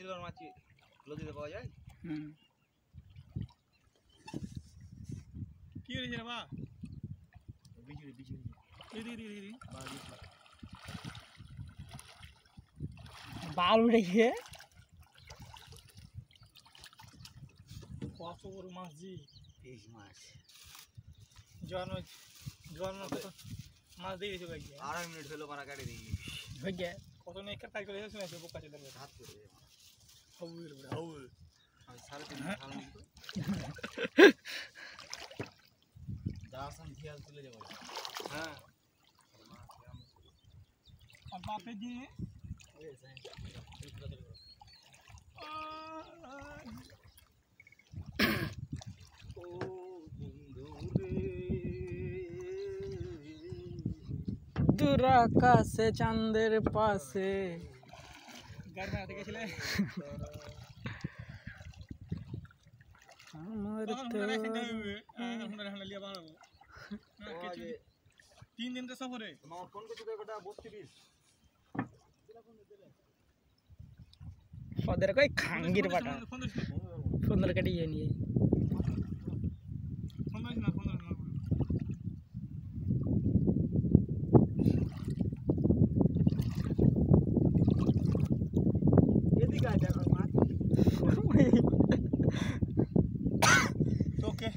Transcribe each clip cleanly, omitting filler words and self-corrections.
Silver মাছ নদীতে পাওয়া যায়। কি হয়েছে রে বা বিজুড়ি বিজুড়ি বাল উঠে গিয়ে কত বড় মাছ জি এই মাছ জোয়ার মাছ দিয়ে দিয়েছে ভাই 2.5 মিনিট হলো মারা কাটে দিই হয়ে গিয়ে কত নেই কাজ করে শুনেছে বোকা ছিল হাত করে হাউল হাউল আমি 3.5 খাওয়া নিব দাসন ধিয়াল তুলে যাব। হ্যাঁ আর বাপে দিয়ে ও বন্ধু রে দূর আকাশে চাঁদের পাশে গাড়ি মারাতে গেছিলে আমার তখন তো হুন্ডা রাইসেন্ট হইবে হুন্ডা হুন্ডা লিয়া বানাবো কিছু 3 দিন তো সফরে আমার ফোন করতে দে গোটা 32 ওদের কই খাঙ্গির বাটা ফোন 15 কাটিয়ে নিয়ে দিস না এদিকে আয় দেখো মাছ ওকে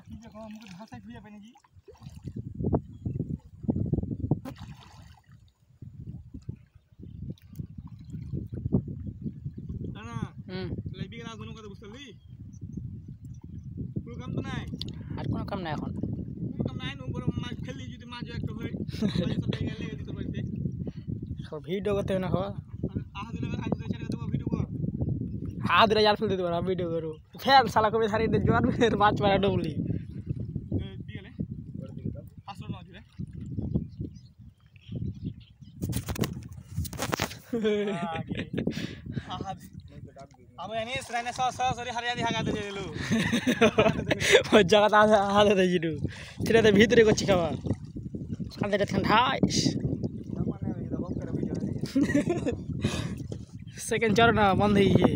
কি দেখো আমাকে ভাষায় খুঁজে পাই নাকি না লাইবি গেলা কোনো কথা বুঝতে পারলি কোনো কাম তো নাই আর কোনো কাম নাই এখন কোনো কাম নাই বড় মাছ খেললি যদি মাছ একটা হয় তাহলে তো টাকা লেগে দিতে পারতে সব ভিডিও করতে না হওয়া আহ দিলে আজ তো ছেড়ে দেবো ভিডিও কর हाथ रे यार फुल दे बरा वीडियो करो फैन साला को भी थारी दे जोर में माच मारा डबली दिगले पासवर्ड ना दिले আমি এনে সরাইনে সরি হারিয়া দি হাগা দে দিলু ও জায়গা হাত দে জিডু ছেড়ে দে ভিতরে করছি খাওয়া কাঁদে ঠান্ডা সেকেন্ড চরনা বন্ধ হয়ে